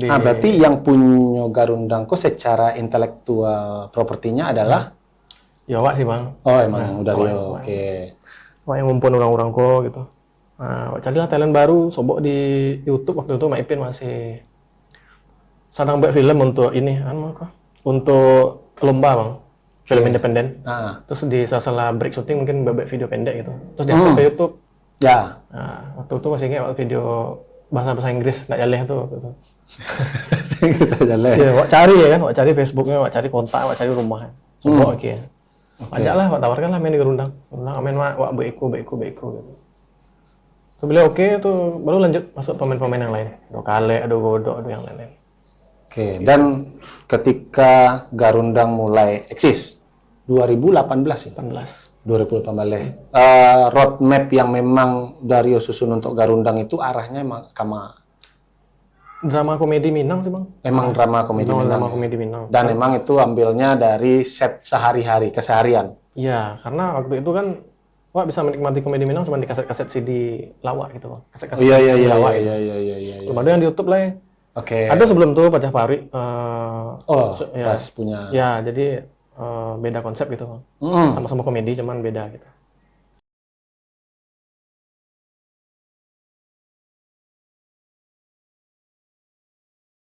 Berarti yang punya Garundangko secara intelektual propertinya adalah ya Wak sih Bang. oh emang udah Rio. Wak. Oke. Wak yang ngumpul orang-orang ko gitu. Nah, Wak carilah talent baru, sobok di YouTube waktu itu Mak Ipin masih sedang buat film untuk ini, untuk lomba Bang. Film independen. Terus di sela-sela break syuting mungkin buat video pendek gitu. Terus diangkat ke YouTube. Ya. Nah, waktu itu masih ingat video bahasa Inggris nggak jaleh tuh waktu itu. Kita jalan. Iya, Wak cari ya kan, Wak cari Facebooknya, Wak cari kontak, Wak cari rumah. Semua oke. Ajaklah, Wak tawarkan lah main di Gerundang. Main Wak beiko gitu. So beliau oke tuh, baru lanjut masuk pemain-pemain yang lain. Ada Kale, ada Godok, ada yang lain-lain. Oke, dan ketika Garundang mulai eksis 2018 ya? 2018. Roadmap yang memang Dario susun untuk Garundang itu arahnya emang Drama komedi Minang sih Bang. Emang drama komedi Minang. Drama komedi Minang. Dan emang itu ambilnya dari set sehari-hari, keseharian. Iya, karena waktu itu kan Wak bisa menikmati komedi Minang cuma di kaset-kaset CD lawak gitu Bang. Kaset-kaset lawak gitu. Iya. Belum ada yang di YouTube lah ya. Oke. Ada sebelum tuh Pajah Pari. Pas punya. Ya, jadi beda konsep gitu Bang. Sama-sama komedi cuman beda gitu.